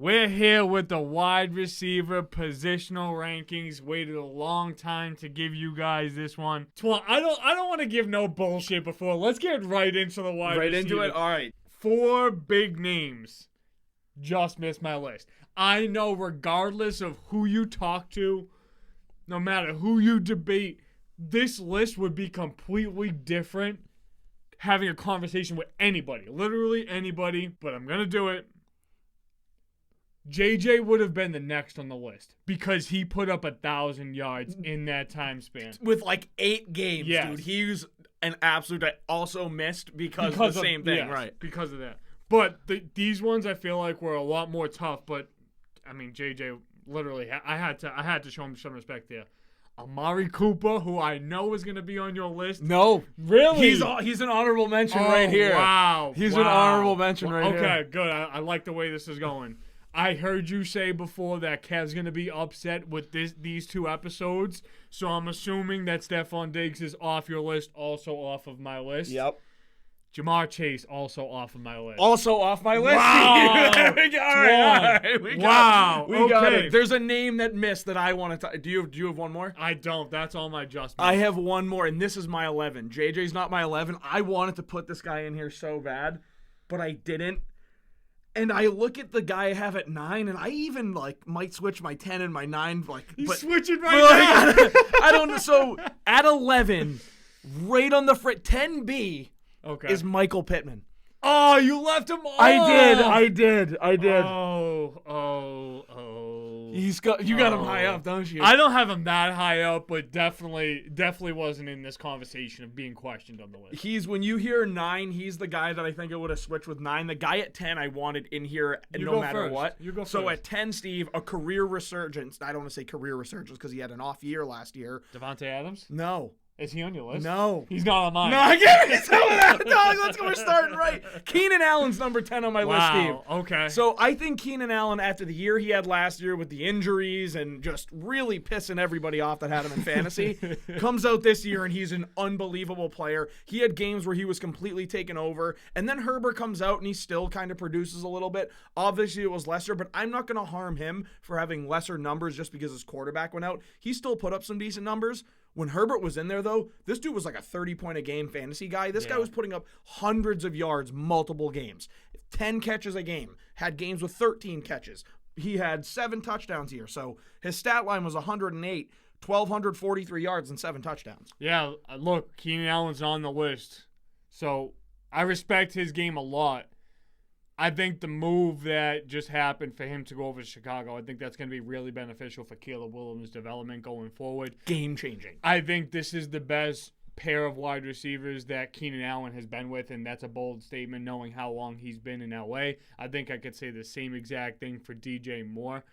We're here with the wide receiver positional rankings. Waited a long time to give you guys this one. I don't want to give no bullshit before. Let's get right into the wide receiver. Right into it? All right. 4 big names just missed my list. I know regardless of who you talk to, no matter who you debate, this list would be completely different having a conversation with anybody. Literally anybody, but I'm going to do it. JJ would have been the next on the list because he put up 1,000 yards in that time span. With like 8 games, yes. dude. He was an absolute – also missed because of the same thing, yes, right? Because of that. But these ones I feel like were a lot more tough. But, I mean, JJ literally – I had to show him some respect there. Amari Cooper, who I know is going to be on your list. No. Really? He's an honorable mention right here. Wow. He's an honorable mention right here. Okay, good. I like the way this is going. I heard you say before that Kev's going to be upset with these 2 episodes, so I'm assuming that Stephon Diggs is off your list, also off of my list. Yep. Jamar Chase, also off of my list. Also off my list. Wow. There we go. All right. We got okay. it. There's a name that missed that I want to – do you have one more? I don't. That's all my adjustments. I have one more, and this is my 11. JJ's not my 11. I wanted to put this guy in here so bad, but I didn't. And I look at the guy I have at 9, and I even might switch my 10 and my 9. He's switching right now. I don't know. So at 11, right on the 10B is Michael Pittman. Oh, you left him off. I did. Oh. You got him high up, don't you? I don't have him that high up, but definitely wasn't in this conversation of being questioned on the list. When you hear 9, he's the guy that I think I would have switched with 9. The guy at 10 I wanted in here no matter what. You go so first. At 10, Steve, a career resurgence. I don't want to say career resurgence because he had an off year last year. Devontae Adams? No. Is he on your list? No. He's not on mine. No, I get it. Let's go. We're starting right. Keenan Allen's number 10 on my list, Steve. Okay. So I think Keenan Allen, after the year he had last year with the injuries and just really pissing everybody off that had him in fantasy, comes out this year and he's an unbelievable player. He had games where he was completely taken over. And then Herbert comes out and he still kind of produces a little bit. Obviously, it was lesser, but I'm not going to harm him for having lesser numbers just because his quarterback went out. He still put up some decent numbers. When Herbert was in there, though, this dude was like a 30-point-a-game fantasy guy. This guy was putting up hundreds of yards, multiple games, 10 catches a game, had games with 13 catches. He had 7 touchdowns here. So his stat line was 108, 1,243 yards, and 7 touchdowns. Yeah, look, Keenan Allen's on the list. So I respect his game a lot. I think the move that just happened for him to go over to Chicago, I think that's going to be really beneficial for Caleb Williams' development going forward. Game-changing. I think this is the best pair of wide receivers that Keenan Allen has been with, and that's a bold statement knowing how long he's been in L.A. I think I could say the same exact thing for DJ Moore.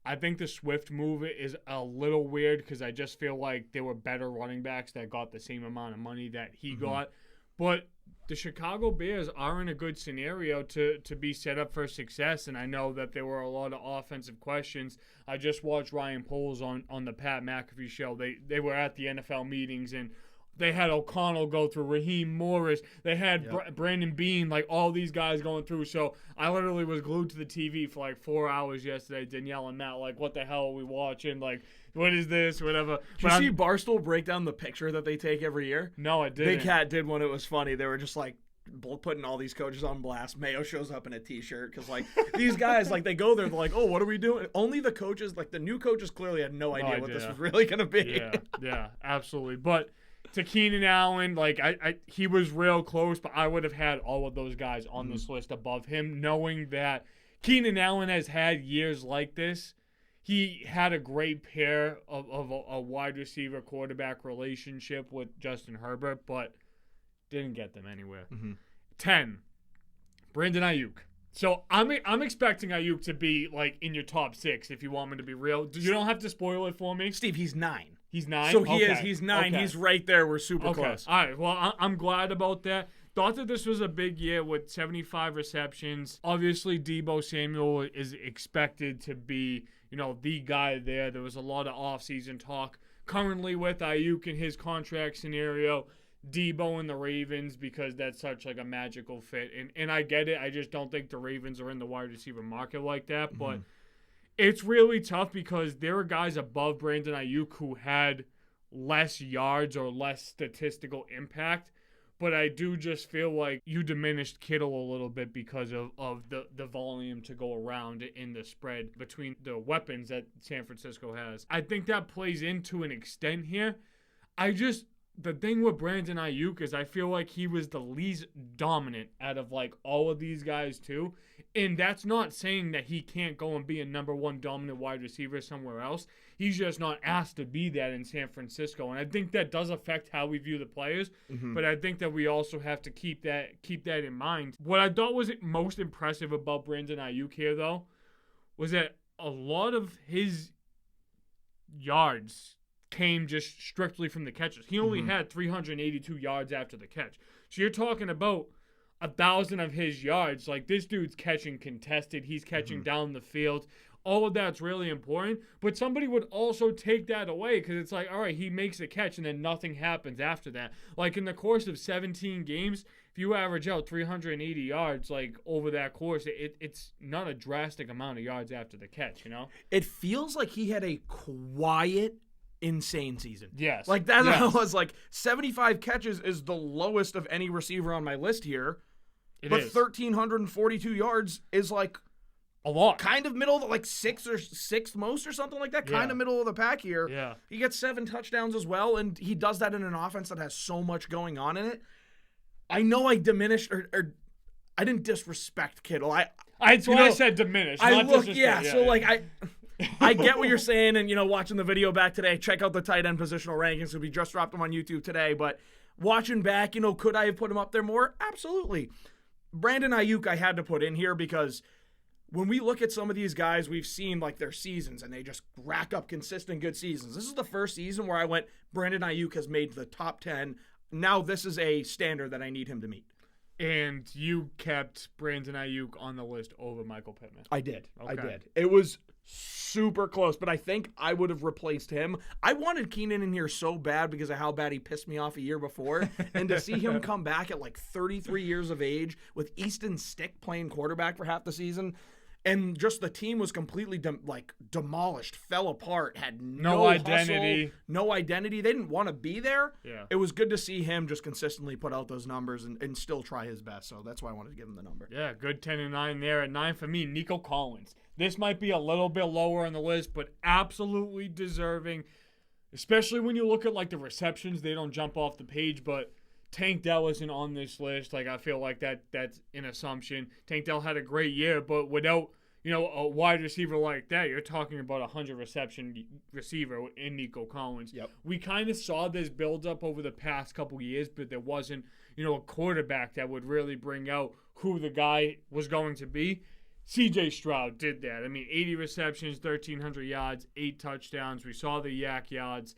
I think the Swift move is a little weird because I just feel like there were better running backs that got the same amount of money that he got. But the Chicago Bears are in a good scenario to be set up for success, and I know that there were a lot of offensive questions. I just watched Ryan Poles on the Pat McAfee show. They were at the NFL meetings, and they had O'Connell go through, Raheem Morris. They had Brandon Bean, all these guys going through. So I literally was glued to the TV for 4 hours yesterday. Danielle and Matt, what the hell are we watching? What is this? Whatever. Did you see Barstool break down the picture that they take every year? No, I didn't. Big Cat did one. It was funny. They were just putting all these coaches on blast. Mayo shows up in a T-shirt because these guys they go there, they're like, oh, what are we doing? Only the coaches, the new coaches clearly had no idea what this was really going to be. Yeah, absolutely. But to Keenan Allen, he was real close, but I would have had all of those guys on this list above him, knowing that Keenan Allen has had years like this. He had a great pair of a wide receiver quarterback relationship with Justin Herbert, but didn't get them anywhere. 10, Brandon Ayuk. So I'm expecting Ayuk to be in your top 6 if you want me to be real. You don't have to spoil it for me. Steve, he's 9. He's 9? So he's 9. Okay. He's right there. We're super close. All right. Well, I'm glad about that. Thought that this was a big year with 75 receptions. Obviously, Deebo Samuel is expected to be, the guy there. There was a lot of offseason talk currently with Ayuk and his contract scenario. Debo and the Ravens because that's such like a magical fit. And I get it. I just don't think the Ravens are in the wide receiver market like that. But it's really tough because there are guys above Brandon Ayuk who had less yards or less statistical impact. But I do just feel like you diminished Kittle a little bit because of the volume to go around in the spread between the weapons that San Francisco has. I think that plays into an extent here. The thing with Brandon Ayuk is I feel like he was the least dominant out of like all of these guys too. And that's not saying that he can't go and be a number one dominant wide receiver somewhere else. He's just not asked to be that in San Francisco. And I think that does affect how we view the players. But I think that we also have to keep that in mind. What I thought was most impressive about Brandon Ayuk here though was that a lot of his yards came just strictly from the catches. He only had 382 yards after the catch. So you're talking about 1,000 of his yards. Like, this dude's catching contested. He's catching down the field. All of that's really important. But somebody would also take that away because it's like, all right, he makes a catch and then nothing happens after that. Like, in the course of 17 games, if you average out 380 yards, like, over that course, it's not a drastic amount of yards after the catch, you know? It feels like he had a quiet, insane season. Yes. Like, that's how it was. Like, 75 catches is the lowest of any receiver on my list here. But 1,342 yards is like a lot. Kind of middle, like sixth most or something like that. Kind of middle of the pack here. Yeah. He gets 7 touchdowns as well, and he does that in an offense that has so much going on in it. I know I diminished or I didn't disrespect Kittle. That's why I said diminished. I get what you're saying, and watching the video back today, check out the tight end positional rankings. We just dropped them on YouTube today, but watching back, could I have put him up there more? Absolutely. Brandon Ayuk I had to put in here because when we look at some of these guys, we've seen like their seasons and they just rack up consistent good seasons. This is the first season where I went, Brandon Ayuk has made the top 10. Now this is a standard that I need him to meet. And you kept Brandon Ayuk on the list over Michael Pittman. I did. Okay. I did. It was super close, but I think I would have replaced him. I wanted Keenan in here so bad because of how bad he pissed me off a year before. And to see him come back at like 33 years of age with Easton Stick playing quarterback for half the season, and just the team was completely demolished, fell apart, had no identity. Hustle, no identity. They didn't want to be there. Yeah. It was good to see him just consistently put out those numbers and still try his best. So that's why I wanted to give him the number. Yeah, good 10-9 there. At 9 for me, Nico Collins. This might be a little bit lower on the list, but absolutely deserving, especially when you look at like the receptions. They don't jump off the page, but Tank Dell isn't on this list. Like, I feel like that's an assumption. Tank Dell had a great year, but without, a wide receiver like that, you're talking about a 100 reception receiver in Nico Collins. Yep. We kind of saw this build up over the past couple years, but there wasn't, a quarterback that would really bring out who the guy was going to be. C.J. Stroud did that. I mean, 80 receptions, 1,300 yards, 8 touchdowns. We saw the yak yards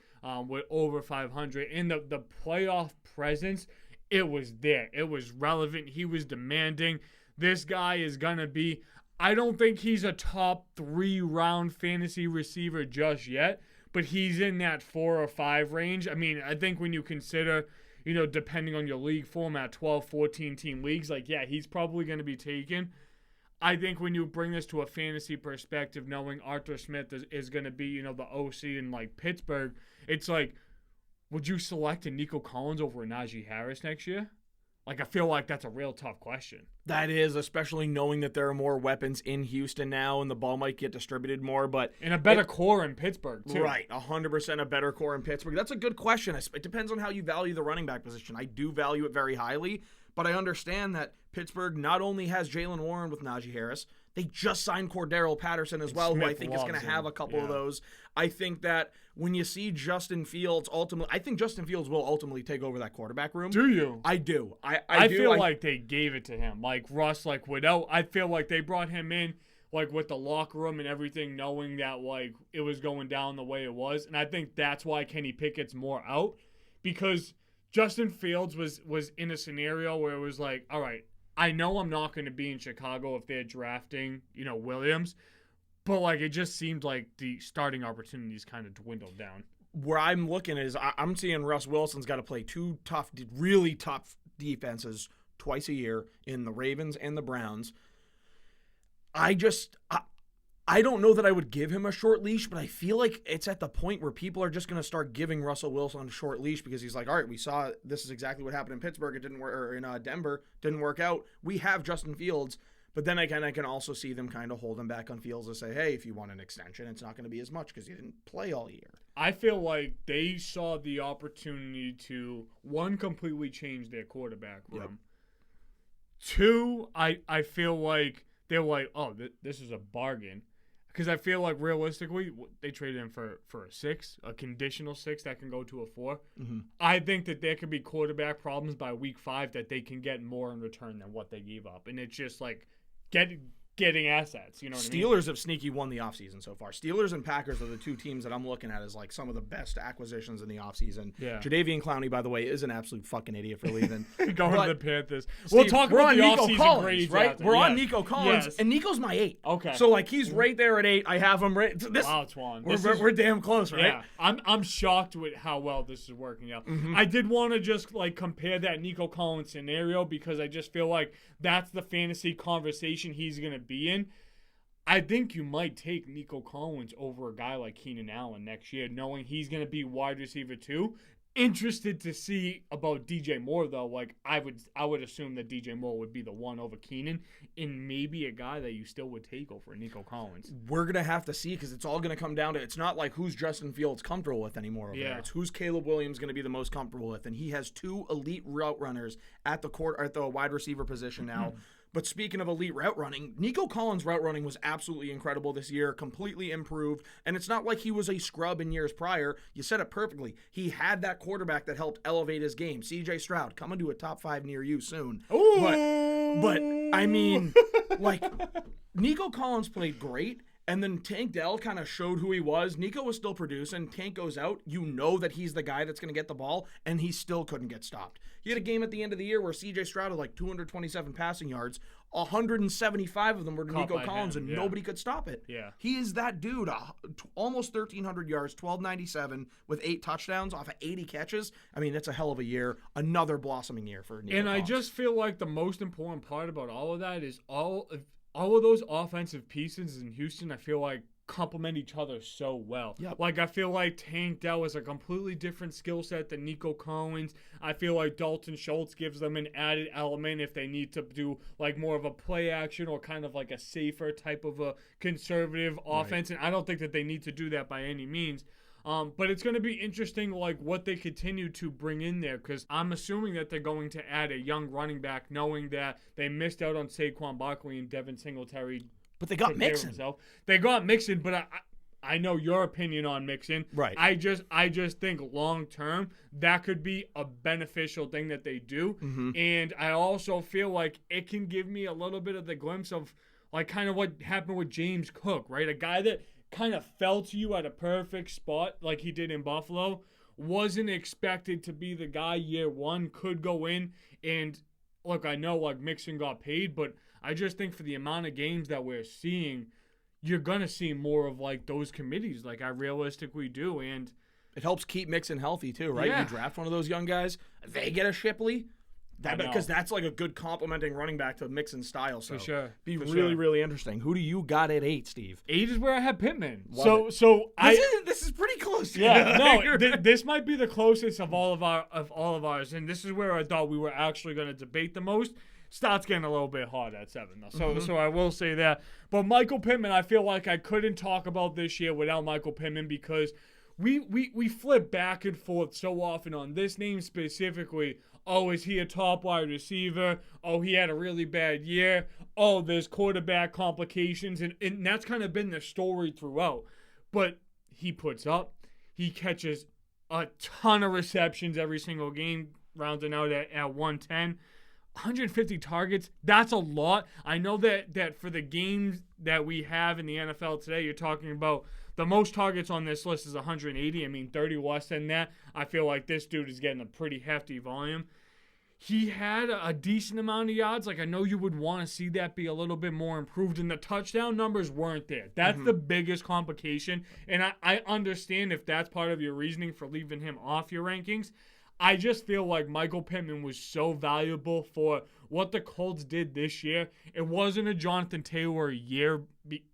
with over 500. And the playoff presence, it was there. It was relevant. He was demanding. This guy is going to be, I don't think he's a top 3 round fantasy receiver just yet, but he's in that 4 or 5 range. I mean, I think when you consider, depending on your league format, 12, 14 team leagues, he's probably going to be taken. I think when you bring this to a fantasy perspective, knowing Arthur Smith is going to be, the OC in, Pittsburgh, it's like, would you select a Nico Collins over a Najee Harris next year? I feel like that's a real tough question. That is, especially knowing that there are more weapons in Houston now and the ball might get distributed more. But and a better core in Pittsburgh, too. Right, 100% a better core in Pittsburgh. That's a good question. It depends on how you value the running back position. I do value it very highly, but I understand that Pittsburgh not only has Jalen Warren with Najee Harris, they just signed Cordero Patterson as well, who I think is going to have a couple of those. I think that when you see Justin Fields I think Justin Fields will ultimately take over that quarterback room. Do you? I do. I feel like they gave it to him. Like Russ, without, I feel like they brought him in, with the locker room and everything, knowing that, it was going down the way it was. And I think that's why Kenny Pickett's more out, because Justin Fields was in a scenario where it was like, all right, I know I'm not going to be in Chicago if they're drafting, Williams, but it just seemed like the starting opportunities kind of dwindled down. where I'm looking is I'm seeing Russ Wilson's got to play two really tough defenses twice a year in the Ravens and the Browns. I don't know that I would give him a short leash, but I feel like it's at the point where people are just going to start giving Russell Wilson a short leash because he's like, all right, we saw this is exactly what happened in Pittsburgh. It didn't work, or in Denver, didn't work out. We have Justin Fields, but then I can also see them kind of hold him back on Fields and say, hey, if you want an extension, it's not going to be as much because you didn't play all year. I feel like they saw the opportunity to, one, completely change their quarterback room. Yep. Two, I feel like they're like, oh, this is a bargain. Because I feel like realistically, they traded him for a 6, a conditional 6 that can go to a 4. Mm-hmm. I think that there could be quarterback problems by week 5 that they can get more in return than what they gave up. And it's just like getting assets. You know what I mean? Steelers have sneaky won the offseason so far. Steelers and Packers are the two teams that I'm looking at as like some of the best acquisitions in the offseason. Yeah. Jadeveon Clowney, by the way, is an absolute fucking idiot for leaving. Going to the Panthers. We'll talk about the offseason grades, right? We're on Nico Collins, and Nico's my 8. Okay. So like he's right there at 8. I have him right. Wow, Twan. We're damn close, right? Yeah. I'm shocked with how well this is working out. Mm-hmm. I did want to just like compare that Nico Collins scenario because I just feel like that's the fantasy conversation he's going to be in. I think you might take Nico Collins over a guy like Keenan Allen next year, knowing he's going to be wide receiver 2. Interested to see about DJ Moore, though. Like I would assume that DJ Moore would be the one over Keenan, and maybe a guy that you still would take over Nico Collins. We're going to have to see because it's all going to come down to it's not like who's Justin Fields comfortable with anymore over there. It's who's Caleb Williams going to be the most comfortable with, and he has 2 elite route runners at the wide receiver position now. Mm-hmm. But speaking of elite route running, Nico Collins' route running was absolutely incredible this year, completely improved. And it's not like he was a scrub in years prior. You said it perfectly. He had that quarterback that helped elevate his game. CJ Stroud, coming to a top 5 near you soon. Ooh. But I mean, like, Nico Collins played great. And then Tank Dell kind of showed who he was. Nico was still producing. Tank goes out. You know that he's the guy that's going to get the ball, and he still couldn't get stopped. He had a game at the end of the year where C.J. Stroud had like 227 passing yards. 175 of them were to Nico Collins, and nobody could stop it. Yeah. He is that dude. Almost 1,300 yards, 1,297 with 8 touchdowns off of 80 catches. I mean, that's a hell of a year. Another blossoming year for Nico Collins. I just feel like the most important part about all of that is all of those offensive pieces in Houston, I feel like, complement each other so well. Yep. Like, I feel like Tank Dell is a completely different skill set than Nico Collins. I feel like Dalton Schultz gives them an added element if they need to do, like, more of a play action or kind of like a safer type of a conservative offense. And I don't think that they need to do that by any means. But it's going to be interesting, like, what they continue to bring in there, because I'm assuming that they're going to add a young running back, knowing that they missed out on Saquon Barkley and Devin Singletary. But they got Mixon. They got Mixon, but I know your opinion on Mixon. Right. I just think long term that could be a beneficial thing that they do. Mm-hmm. And I also feel like it can give me a little bit of the glimpse of, like, kind of what happened with James Cook, right? A guy that kind of fell to you at a perfect spot like he did in Buffalo, wasn't expected to be the guy year one, could go in and look, I know like Mixon got paid, but I just think for the amount of games that we're seeing, you're going to see more of like those committees like I realistically do. And it helps keep Mixon healthy too, right? You draft one of those young guys, they get a Shipley. Because that's like a good complementing running back to Mixon's style. So for sure. Really interesting. Who do you got at 8, Steve? 8 is where I have Pittman. This is pretty close. Yeah, no, this might be the closest of all of ours, and this is where I thought we were actually going to debate the most. Starts getting a little bit hard at 7, though. So I will say that. But Michael Pittman, I feel like I couldn't talk about this year without Michael Pittman because we flip back and forth so often on this name specifically. Oh, is he a top wide receiver? Oh, he had a really bad year. Oh, there's quarterback complications. And that's kind of been the story throughout. But he puts up. He catches a ton of receptions every single game, rounding out at 110. 150 targets, that's a lot. I know that for the games that we have in the NFL today, you're talking about the most targets on this list is 180. I mean, 30 less than that. I feel like this dude is getting a pretty hefty volume. he had a decent amount of yards. Like, I know you would want to see that be a little bit more improved, and the touchdown numbers weren't there. That's the biggest complication, and I understand if that's part of your reasoning for leaving him off your rankings. I just feel like Michael Pittman was so valuable for what the Colts did this year. It wasn't a Jonathan Taylor year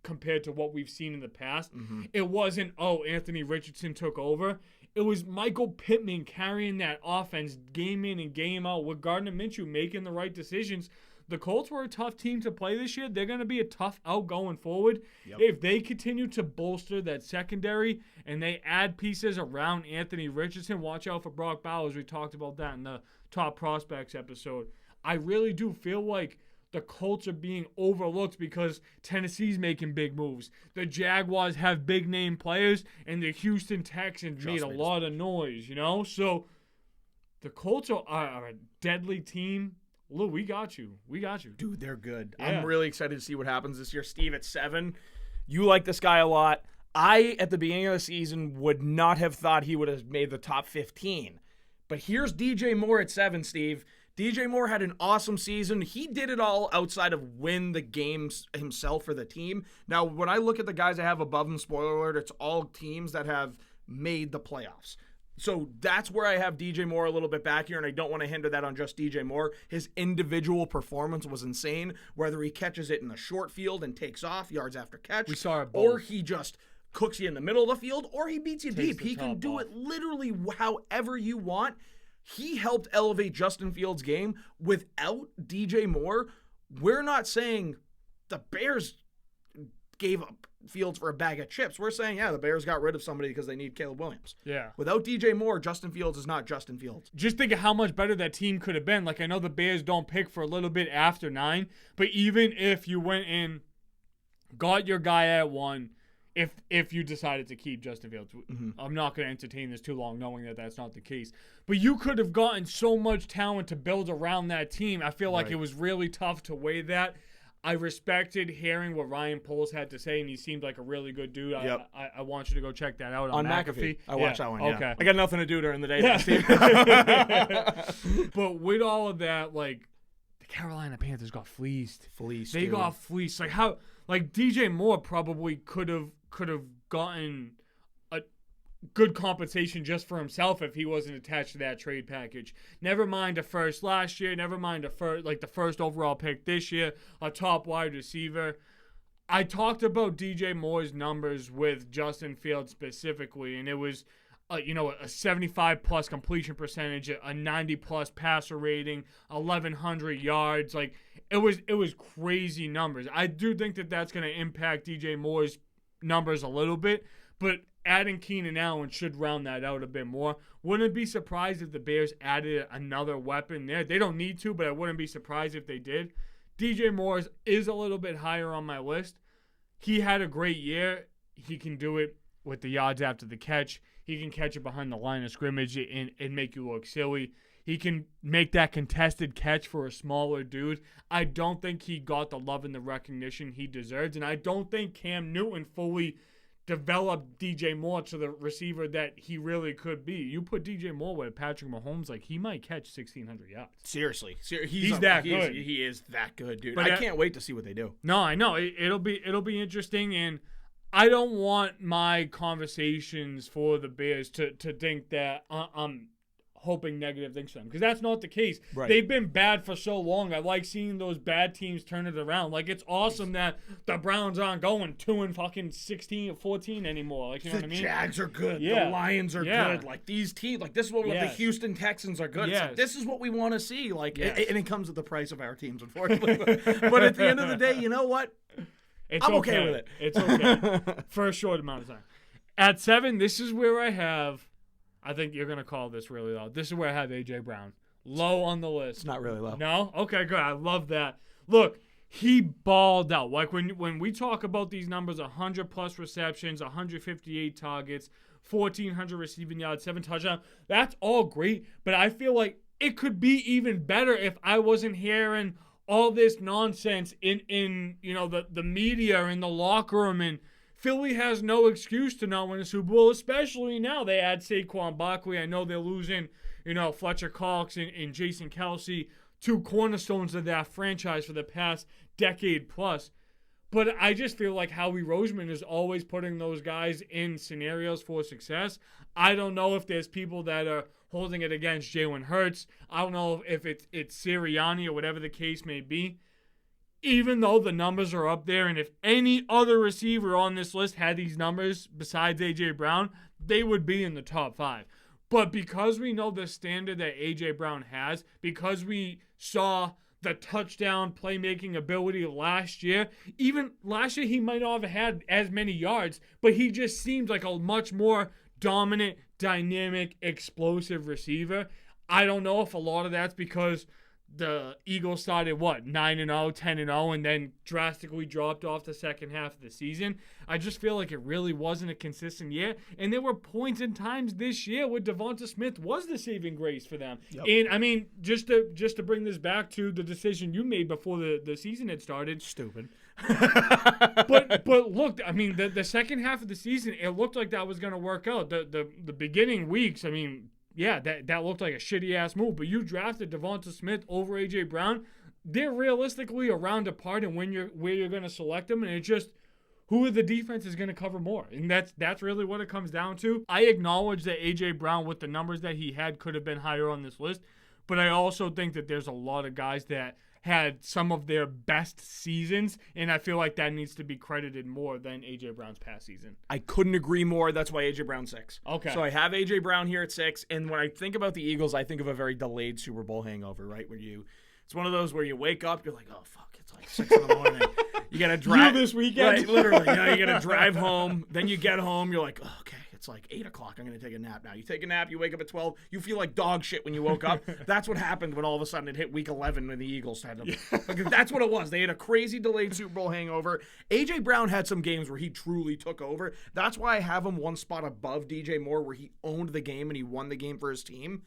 compared to what we've seen in the past. It wasn't, Anthony Richardson took over. It was Michael Pittman carrying that offense game in and game out with Gardner Minshew making the right decisions. The Colts were a tough team to play this year. They're going to be a tough out going forward. Yep. If they continue to bolster that secondary and they add pieces around Anthony Richardson, watch out for Brock Bowers. We talked about that in the Top Prospects episode. I really do feel like the Colts are being overlooked because Tennessee's making big moves. The Jaguars have big-name players, and the Houston Texans made a lot of noise, So the Colts are a deadly team. Lou, we got you. Dude, they're good. Yeah. I'm really excited to see what happens this year. Steve, at 7, you like this guy a lot. I, at the beginning of the season, would not have thought he would have made the top 15. But here's DJ Moore at 7, Steve. DJ Moore had an awesome season. He did it all outside of win the games himself for the team. Now, when I look at the guys I have above him, spoiler alert, it's all teams that have made the playoffs. So that's where I have DJ Moore a little bit back here, and I don't want to hinder that on just DJ Moore. His individual performance was insane, whether he catches it in the short field and takes off yards after catch, we saw it both. Or he just cooks you in the middle of the field, or he beats you deep. He can do it literally however you want. He helped elevate Justin Fields' game. Without DJ Moore, we're not saying the Bears gave up Fields for a bag of chips. We're saying, the Bears got rid of somebody because they need Caleb Williams. Yeah. Without DJ Moore, Justin Fields is not Justin Fields. Just think of how much better that team could have been. Like, I know the Bears don't pick for a little bit after 9, but even if you went in, got your guy at 1, if you decided to keep Justin Fields, I'm not going to entertain this too long knowing that that's not the case. But you could have gotten so much talent to build around that team. I feel like it was really tough to weigh that. I respected hearing what Ryan Poles had to say, and he seemed like a really good dude. Yep. I want you to go check that out on McAfee. I watched that one, Okay. I got nothing to do during the day. But with all of that, like, the Carolina Panthers got fleeced. They got fleeced. Like, how? Like, DJ Moore probably could have gotten a good compensation just for himself if he wasn't attached to that trade package. Never mind a first last year. Never mind the first overall pick this year. A top wide receiver. I talked about DJ Moore's numbers with Justin Fields specifically, and it was a 75+ completion percentage, a 90+ passer rating, 1,100 yards. Like, it was crazy numbers. I do think that that's going to impact DJ Moore's numbers a little bit, but adding Keenan Allen should round that out a bit more. Wouldn't be surprised if the Bears added another weapon there. They don't need to, but I wouldn't be surprised if they did. DJ Moore is a little bit higher on my list. He had a great year. He can do it with the yards after the catch. He can catch it behind the line of scrimmage and make you look silly. He can make that contested catch for a smaller dude. I don't think he got the love and the recognition he deserves, and I don't think Cam Newton fully developed DJ Moore to the receiver that he really could be. You put DJ Moore with Patrick Mahomes, like, he might catch 1,600 yards. Seriously. He's that good. He is that good, dude. But I can't wait to see what they do. No, I know. It'll be interesting, and I don't want my conversations for the Bears to think that I'm hoping negative things for them, because that's not the case. Right. They've been bad for so long. I like seeing those bad teams turn it around. Like, it's awesome that the Browns aren't going 2-16 or 14 anymore. Like, you know what I mean? The Jags are good. Yeah. The Lions are good. Like, these teams, like, this is what the Houston Texans are good. Yes. Like, this is what we want to see. Like, Yes. and it comes at the price of our teams, unfortunately. But at the end of the day, you know what? I'm okay with it. It's okay for a short amount of time. At 7, this is where I think you're going to call this really low. This is where I have A.J. Brown. Low on the list. It's not really low. No? Okay, good. I love that. Look, he balled out. Like, when we talk about these numbers, 100+ receptions, 158 targets, 1,400 receiving yards, 7 touchdowns, that's all great. But I feel like it could be even better if I wasn't hearing all this nonsense in the media, in the locker room, and Philly has no excuse to not win a Super Bowl, especially now they add Saquon Barkley. I know they're losing, Fletcher Cox and Jason Kelsey, 2 cornerstones of that franchise for the past decade plus. But I just feel like Howie Roseman is always putting those guys in scenarios for success. I don't know if there's people that are holding it against Jalen Hurts. I don't know if it's Sirianni or whatever the case may be. Even though the numbers are up there, and if any other receiver on this list had these numbers besides A.J. Brown, they would be in the top 5. But because we know the standard that A.J. Brown has, because we saw the touchdown playmaking ability last year, even last year he might not have had as many yards, but he just seemed like a much more dominant, dynamic, explosive receiver. I don't know if a lot of that's because the Eagles started, 9-0, 10-0, and then drastically dropped off the second half of the season. I just feel like it really wasn't a consistent year. And there were points in times this year where Devonta Smith was the saving grace for them. Yep. And, I mean, just to bring this back to the decision you made before the season had started. Stupid. but look, I mean, the second half of the season, it looked like that was going to work out. The beginning weeks, I mean, yeah, that looked like a shitty-ass move, but you drafted Devonta Smith over A.J. Brown. They're realistically a round apart in where you're going to select them, and it's just who of the defense is going to cover more, and that's really what it comes down to. I acknowledge that A.J. Brown, with the numbers that he had, could have been higher on this list, but I also think that there's a lot of guys that had some of their best seasons, and I feel like that needs to be credited more than A.J. Brown's past season. I couldn't agree more. That's why A.J. Brown's 6. Okay. So I have A.J. Brown here at 6, and when I think about the Eagles, I think of a very delayed Super Bowl hangover, right? It's one of those where you wake up, you're like, oh, fuck, it's like 6 in the morning. You got to drive. You this weekend? Right, literally. You got to drive home. Then you get home, you're like, oh, okay. It's like 8 o'clock. I'm going to take a nap now. You take a nap. You wake up at 12. You feel like dog shit when you woke up. That's what happened when all of a sudden it hit week 11 when the Eagles had them. Like, that's what it was. They had a crazy delayed Super Bowl hangover. A.J. Brown had some games where he truly took over. That's why I have him one spot above DJ Moore, where he owned the game and he won the game for his team.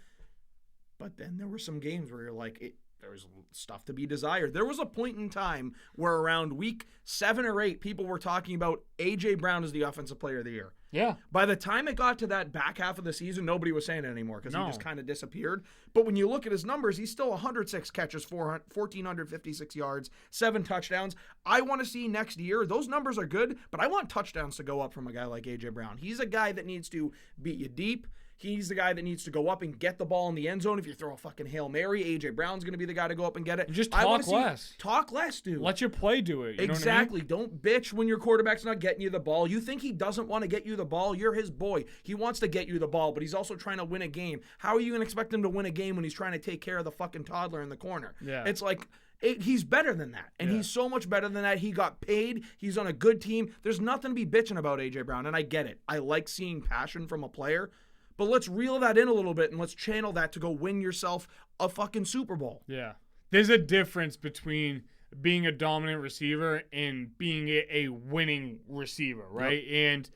But then there were some games where you're like, there was stuff to be desired. There was a point in time where around week 7 or 8, people were talking about A.J. Brown as the offensive player of the year. Yeah. By the time it got to that back half of the season, nobody was saying it anymore because he just kind of disappeared. But when you look at his numbers, he's still 106 catches, 1,456 yards, 7 touchdowns. I want to see next year, those numbers are good, but I want touchdowns to go up from a guy like A.J. Brown. He's a guy that needs to beat you deep. He's the guy that needs to go up and get the ball in the end zone. If you throw a fucking Hail Mary, A.J. Brown's going to be the guy to go up and get it. Just talk less. Talk less, dude. Let your play do it. You exactly. know what I mean? Don't bitch when your quarterback's not getting you the ball. You think he doesn't want to get you the ball? You're his boy. He wants to get you the ball, but he's also trying to win a game. How are you going to expect him to win a game when he's trying to take care of the fucking toddler in the corner? Yeah. It's like... he's better than that, and he's so much better than that. He got paid. He's on a good team. There's nothing to be bitching about A.J. Brown, and I get it. I like seeing passion from a player, but let's reel that in a little bit, and let's channel that to go win yourself a fucking Super Bowl. Yeah. There's a difference between being a dominant receiver and being a winning receiver, right? Yep. And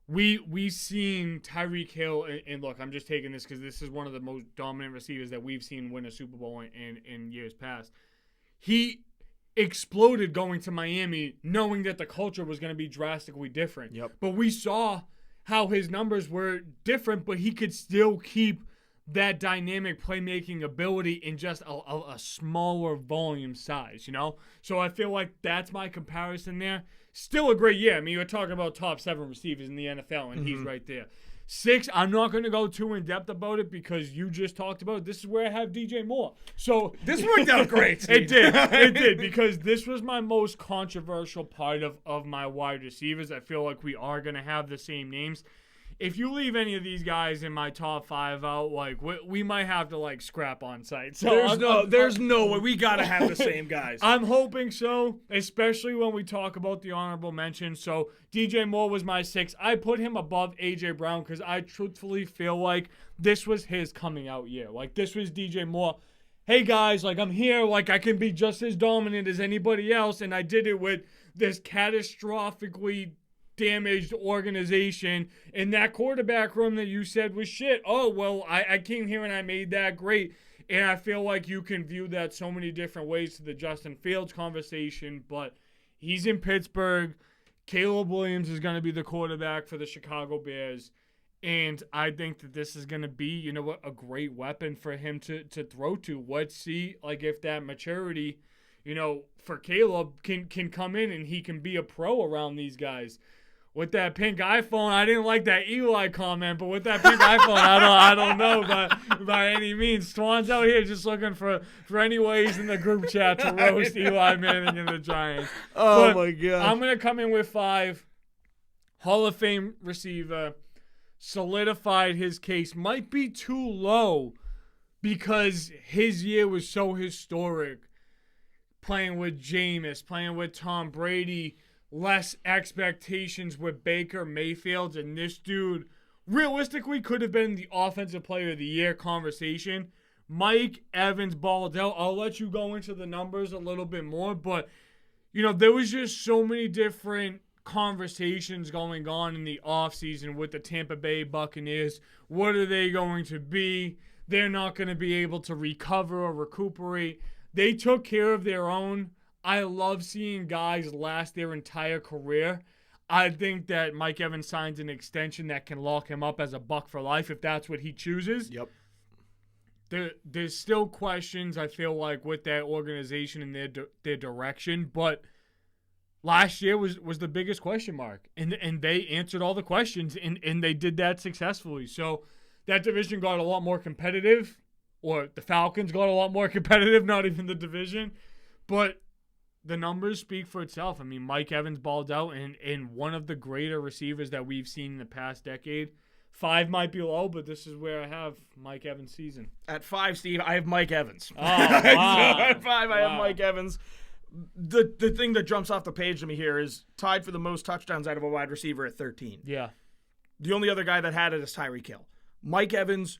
we've seen Tyreek Hill, and look, I'm just taking this because this is one of the most dominant receivers that we've seen win a Super Bowl in years past. He exploded going to Miami knowing that the culture was going to be drastically different. Yep. But we saw how his numbers were different, but he could still keep that dynamic playmaking ability in just a smaller volume size, you know? So I feel like that's my comparison there. Still a great year. I mean, you're talking about top 7 receivers in the NFL, and he's right there. 6, I'm not going to go too in-depth about it because you just talked about it. This is where I have DJ Moore. So this worked out great. It did, because this was my most controversial part of my wide receivers. I feel like we are going to have the same names. If you leave any of these guys in my top 5 out, like we might have to like scrap on site. So there's no way. We gotta have the same guys. I'm hoping so, especially when we talk about the honorable mention. So DJ Moore was my 6. I put him above AJ Brown because I truthfully feel like this was his coming out year. Like this was DJ Moore. Hey guys, like I'm here, like I can be just as dominant as anybody else, and I did it with this catastrophically damaged organization in that quarterback room that you said was shit. Oh, well, I came here and I made that great. And I feel like you can view that so many different ways to the Justin Fields conversation, but he's in Pittsburgh. Caleb Williams is going to be the quarterback for the Chicago Bears. And I think that this is going to be, a great weapon for him to throw to. Let's see, if that maturity, for Caleb can come in and he can be a pro around these guys. With that pink iPhone, I didn't like that Eli comment, but with that pink iPhone, I don't know by any means. Swan's out here just looking for any ways in the group chat to roast Eli Manning and the Giants. Oh, my God. I'm going to come in with 5. Hall of Fame receiver. Solidified his case. Might be too low because his year was so historic. Playing with Jameis, playing with Tom Brady, less expectations with Baker Mayfield, and this dude realistically could have been the Offensive Player of the Year conversation. Mike Evans balled out. I'll let you go into the numbers a little bit more, but there was just so many different conversations going on in the offseason with the Tampa Bay Buccaneers. What are they going to be? They're not going to be able to recover or recuperate. They took care of their own. I love seeing guys last their entire career. I think that Mike Evans signs an extension that can lock him up as a Buck for life if that's what he chooses. Yep. There's still questions, I feel like, with that organization and their direction, but last year was the biggest question mark, and they answered all the questions, and they did that successfully. So that division got a lot more competitive, or the Falcons got a lot more competitive, not even the division. But the numbers speak for itself. I mean, Mike Evans balled out, and one of the greater receivers that we've seen in the past decade. 5 might be low, but this is where I have Mike Evans' season. At 5, Steve, I have Mike Evans. Oh, wow. So at 5, I have Mike Evans. The thing that jumps off the page to me here is tied for the most touchdowns out of a wide receiver at 13. Yeah. The only other guy that had it is Tyreek Hill. Mike Evans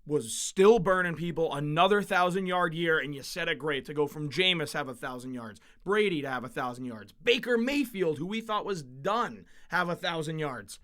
was still burning people, another 1,000-yard year, and you said it great to go from Jameis have 1,000 yards, Brady to have 1,000 yards, Baker Mayfield, who we thought was done, have 1,000 yards.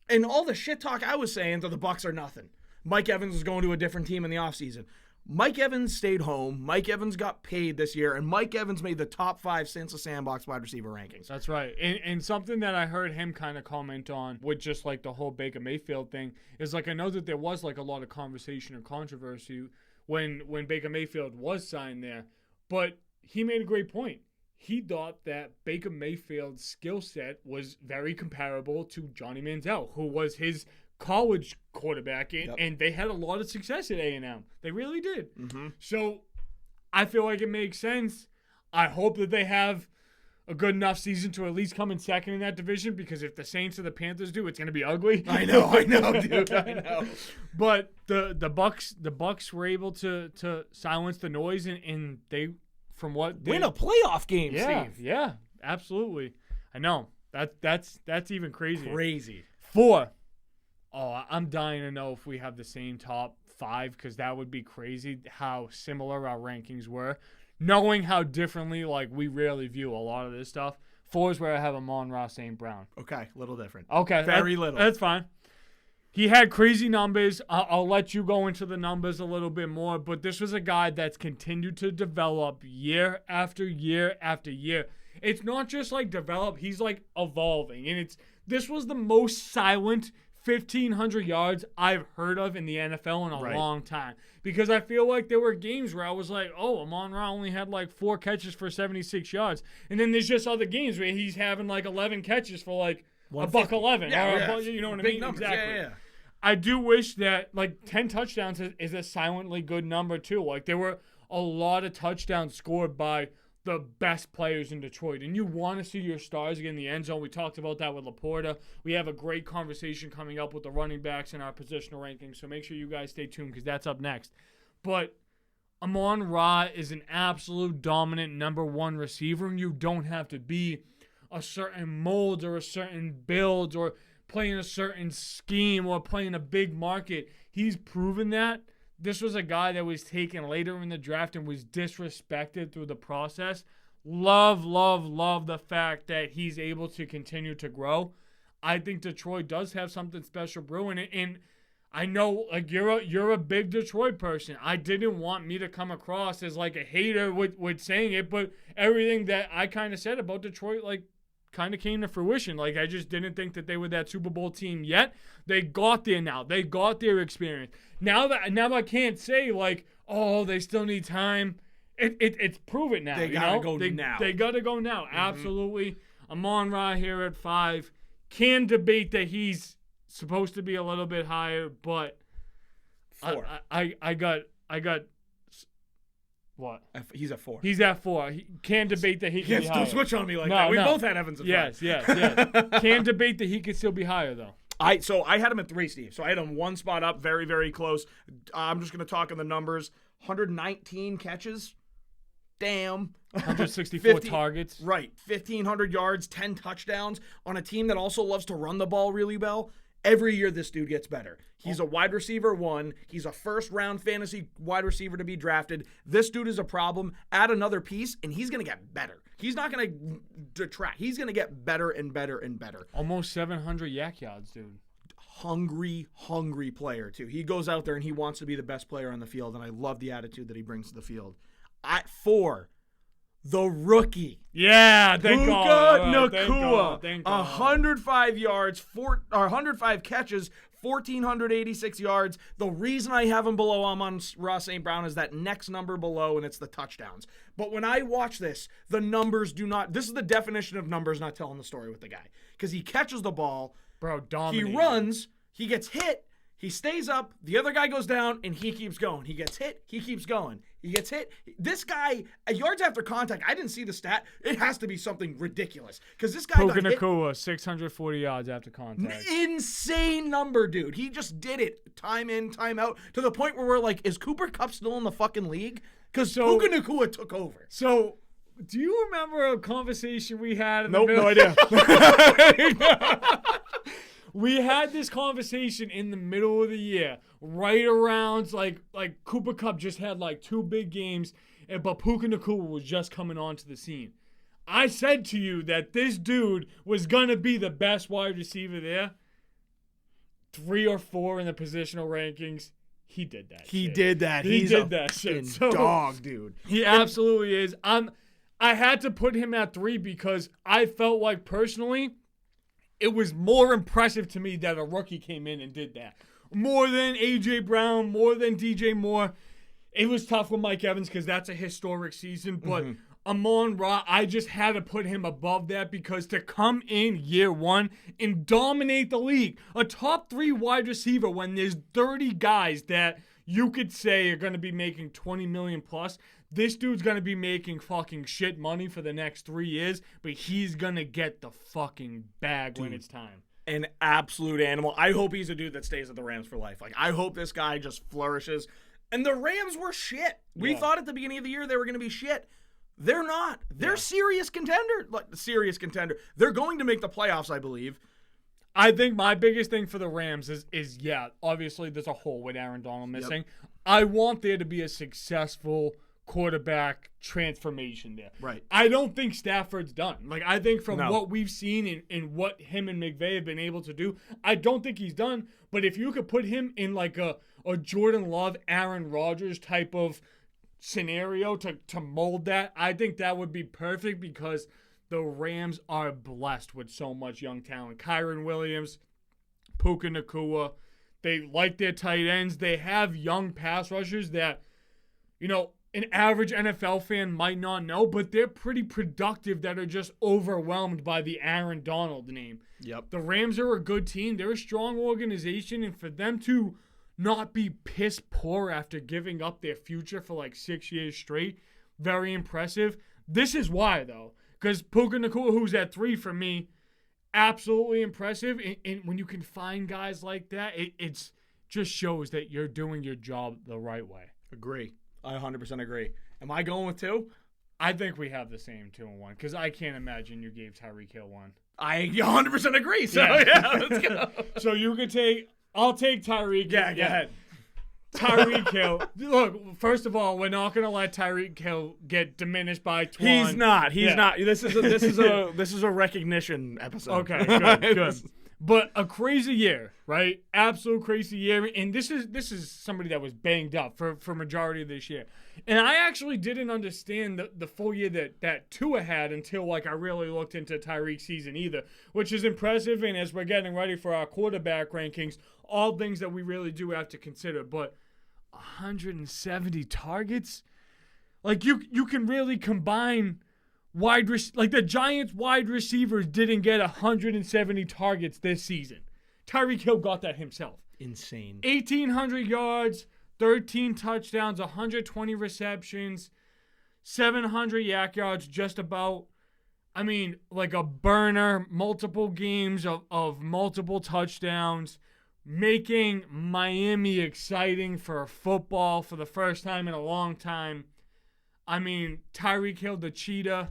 And all the shit talk I was saying to the Bucs are nothing. Mike Evans is going to a different team in the offseason. Mike Evans stayed home. Mike Evans got paid this year, and Mike Evans made the top 5 since the Sandbox wide receiver rankings. That's right. And something that I heard him kind of comment on with just the whole Baker Mayfield thing is I know that there was a lot of conversation or controversy when Baker Mayfield was signed there, but he made a great point. He thought that Baker Mayfield's skill set was very comparable to Johnny Manziel, who was his college quarterback, and they had a lot of success at A&M. They really did. Mm-hmm. So I feel like it makes sense. I hope that they have a good enough season to at least come in second in that division, because if the Saints or the Panthers do, it's going to be ugly. I know, dude. I know. But the Bucs were able to silence the noise, and they, from what they win a playoff game, Steve. Yeah, absolutely. I know. That's even crazier. Crazy. 4. Oh, I'm dying to know if we have the same top 5, because that would be crazy how similar our rankings were. Knowing how differently, we really view a lot of this stuff. 4 is where I have Amon-Ra St. Brown. Okay, little different. Okay. Very little. That's fine. He had crazy numbers. I'll let you go into the numbers a little bit more, but this was a guy that's continued to develop year after year after year. It's not just develop, he's evolving. And this was the most silent 1,500 yards I've heard of in the NFL in a long time. Because I feel like there were games where I was Amon-Ra only had 4 catches for 76 yards. And then there's just other games where he's having 11 catches for $111. Yeah, you know what I big mean? numbers. Exactly. Yeah. I do wish that 10 touchdowns is a silently good number too. There were a lot of touchdowns scored by the best players in Detroit, and you want to see your stars get in the end zone. We talked about that with Laporta. We have a great conversation coming up with the running backs in our positional rankings, so make sure you guys stay tuned because that's up next. But Amon-Ra is an absolute dominant number 1 receiver, and you don't have to be a certain mold or a certain build or playing a certain scheme or playing a big market. He's proven that. This was a guy that was taken later in the draft and was disrespected through the process. Love the fact that he's able to continue to grow. I think Detroit does have something special brewing, and I know you're a big Detroit person. I didn't want me to come across as a hater with saying it, but everything that I kind of said about Detroit kind of came to fruition. Like, I just didn't think that they were that Super Bowl team yet. They got there now. They got their experience. Now I can't say, like, oh, they still need time. It's proven now. They gotta go now. They gotta go now. Mm-hmm. Absolutely. Amon-Ra here at 5. Can debate that he's supposed to be a little bit higher, but 4. I got what? He's at 4. He's at 4. He can debate that he can be higher. Don't switch on me like that. We both had Evans at 5. Yes. Can debate that he could still be higher, though. So I had him at 3, Steve. So I had him one spot up, very, very close. I'm just going to talk on the numbers. 119 catches. Damn. 164 targets. Right. 1,500 yards, 10 touchdowns on a team that also loves to run the ball really well. Every year this dude gets better. He's a wide receiver 1. He's a first-round fantasy wide receiver to be drafted. This dude is a problem. Add another piece, and he's going to get better. He's not going to detract. He's going to get better and better and better. Almost 700 yak yards, dude. Hungry player, too. He goes out there, and he wants to be the best player on the field, and I love the attitude that he brings to the field. At 4, the rookie. Yeah, thank God. Puka Nacua. Thank God. 105 yards, 105 catches, 1,486 yards. The reason I have him below Amon-Ra St. Brown is that next number below, and it's the touchdowns. But when I watch this, the numbers do not. This is the definition of numbers not telling the story with the guy. Because he catches the ball. Bro, dominating. He runs. He gets hit. He stays up, the other guy goes down, and he keeps going. He gets hit, he keeps going. He gets hit. This guy, at yards after contact, I didn't see the stat. It has to be something ridiculous. Because this guy Puka Nacua, 640 yards after contact. Insane number, dude. He just did it time in, time out, to the point where we're like, is Cooper Kupp still in the fucking league? Because Puka Nacua took over. So, do you remember a conversation we had? No idea. We had this conversation in the middle of the year, right around like Cooper Kupp just had like 2 big games, but Puka Nacua was just coming onto the scene. I said to you that this dude was gonna be the best wide receiver there. 3 or 4 in the positional rankings. He did that. He did that. He did that shit. So, dog, dude. He absolutely is. I had to put him at 3 because I felt like personally, it was more impressive to me that a rookie came in and did that. More than A.J. Brown, more than DJ Moore. It was tough with Mike Evans because that's a historic season. But Amon-Ra, I just had to put him above that because to come in year 1 and dominate the league, a top 3 wide receiver when there's 30 guys that you could say are going to be making $20 million plus. This dude's going to be making fucking shit money for the next 3 years, but he's going to get the fucking bag when it's time. An absolute animal. I hope he's a dude that stays at the Rams for life. Like, I hope this guy just flourishes. And the Rams were shit. We thought at the beginning of the year they were going to be shit. They're not. They're serious contender. Like, serious contender. They're going to make the playoffs, I believe. I think my biggest thing for the Rams is obviously there's a hole with Aaron Donald missing. Yep. I want there to be a successful quarterback transformation there. Right. I don't think Stafford's done. Like, I think from what we've seen and what him and McVay have been able to do, I don't think he's done. But if you could put him in like a Jordan Love, Aaron Rodgers type of scenario to mold that, I think that would be perfect because the Rams are blessed with so much young talent. Kyron Williams, Puka Nacua, they like their tight ends. They have young pass rushers that, an average NFL fan might not know, but they're pretty productive that are just overwhelmed by the Aaron Donald name. Yep. The Rams are a good team. They're a strong organization, and for them to not be piss poor after giving up their future for like 6 years straight, very impressive. This is why, though, because Puka Nacua, who's at 3 for me, absolutely impressive. And when you can find guys like that, it's just shows that you're doing your job the right way. Agree. I 100% agree. Am I going with 2? I think we have the same 2 and 1 because I can't imagine you gave Tyreek Hill 1. I 100% agree. So yeah, let's go. So you could take. I'll take Tyreek. Yeah, go ahead. Tyreek Hill. Look, first of all, we're not gonna let Tyreek Hill get diminished by Twan. He's not. This is a recognition episode. Okay, good. But a crazy year, right? Absolute crazy year. And this is somebody that was banged up for majority of this year. And I actually didn't understand the full year that Tua had until I really looked into Tyreek's season either, which is impressive. And as we're getting ready for our quarterback rankings, all things that we really do have to consider. But 170 targets? You can really combine the Giants wide receivers didn't get 170 targets this season. Tyreek Hill got that himself. Insane. 1,800 yards, 13 touchdowns, 120 receptions, 700 yak yards, just about. I mean, like a burner, multiple games of multiple touchdowns, making Miami exciting for football for the first time in a long time. I mean, Tyreek Hill, the cheetah,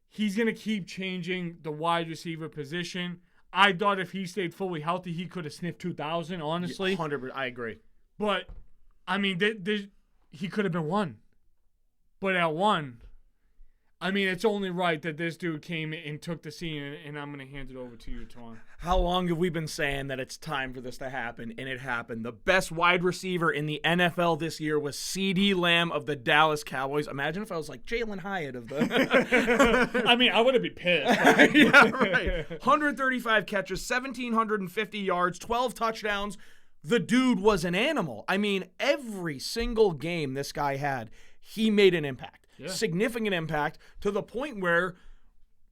he's going to keep changing the wide receiver position. I thought if he stayed fully healthy, he could have sniffed 2,000, honestly. 100%. I agree. But, I mean, he could have been one. But at one, I mean, it's only right that this dude came and took the scene, and I'm going to hand it over to you, Twan. How long have we been saying that it's time for this to happen? And it happened. The best wide receiver in the NFL this year was Ceedee Lamb of the Dallas Cowboys. Imagine if I was like Jalen Hyatt of the... I mean, I would have been pissed. Yeah, right. 135 catches, 1,750 yards, 12 touchdowns. The dude was an animal. I mean, every single game this guy had, he made an impact. Yeah. Significant impact to the point where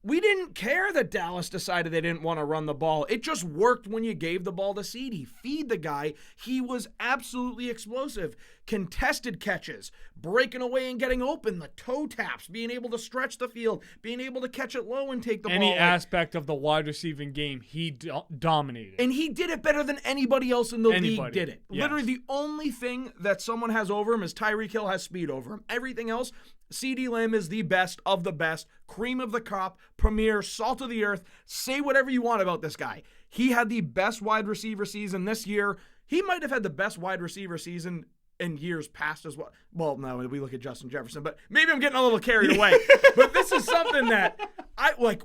we didn't care that Dallas decided they didn't want to run the ball. It just worked when you gave the ball to Ceedee. Feed the guy. He was absolutely explosive. Contested catches, breaking away and getting open, the toe taps, being able to stretch the field, being able to catch it low and take the ball. Any aspect of the wide receiving game, he dominated. And he did it better than anybody else in the league did it. Yes. Literally the only thing that someone has over him is Tyreek Hill has speed over him. Everything else, Ceedee Lamb is the best of the best, cream of the crop, premier, salt of the earth. Say whatever you want about this guy. He had the best wide receiver season this year. He might have had the best wide receiver season in years past as well. Well, no, we look at Justin Jefferson, but maybe I'm getting a little carried away. But this is something that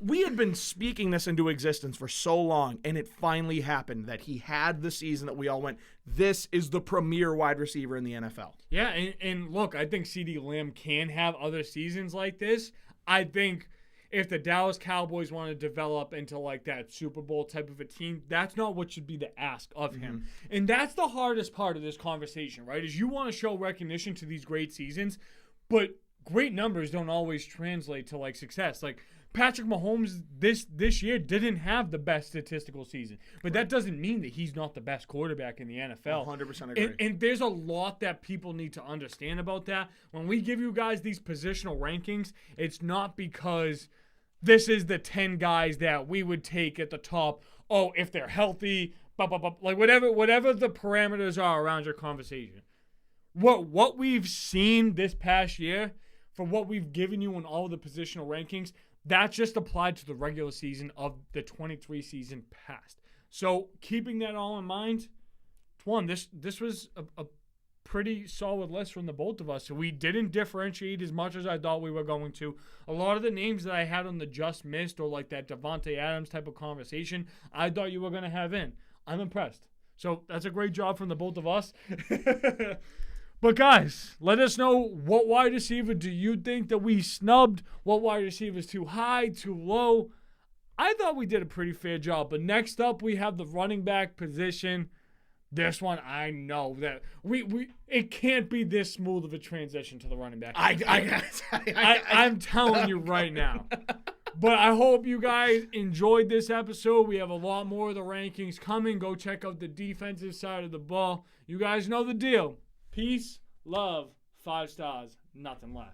we had been speaking this into existence for so long, and it finally happened that he had the season that we all went, this is the premier wide receiver in the NFL. Yeah, and look, I think Ceedee Lamb can have other seasons like this. I think if the Dallas Cowboys want to develop into that Super Bowl type of a team, that's not what should be the ask of him. And that's the hardest part of this conversation, right? Is you want to show recognition to these great seasons, but great numbers don't always translate to success. Patrick Mahomes this year didn't have the best statistical season, but that doesn't mean that he's not the best quarterback in the NFL. 100% agree. And there's a lot that people need to understand about that. When we give you guys these positional rankings, it's not because this is the 10 guys that we would take at the top. Oh, if they're healthy, whatever the parameters are around your conversation. What we've seen this past year, for what we've given you in all the positional rankings, that's just applied to the regular season of the 23 season past. So keeping that all in mind, Twan, this was a pretty solid list from the both of us. So we didn't differentiate as much as I thought we were going to. A lot of the names that I had on the just missed or that Devontae Adams type of conversation, I thought you were going to have in. I'm impressed. So that's a great job from the both of us. But guys, let us know, what wide receiver do you think that we snubbed? What wide receiver is too high, too low? I thought we did a pretty fair job. But next up, we have the running back position. This one, I know that it can't be this smooth of a transition to the running back. I'm telling you right now. But I hope you guys enjoyed this episode. We have a lot more of the rankings coming. Go check out the defensive side of the ball. You guys know the deal. Peace, love, 5 stars, nothing less.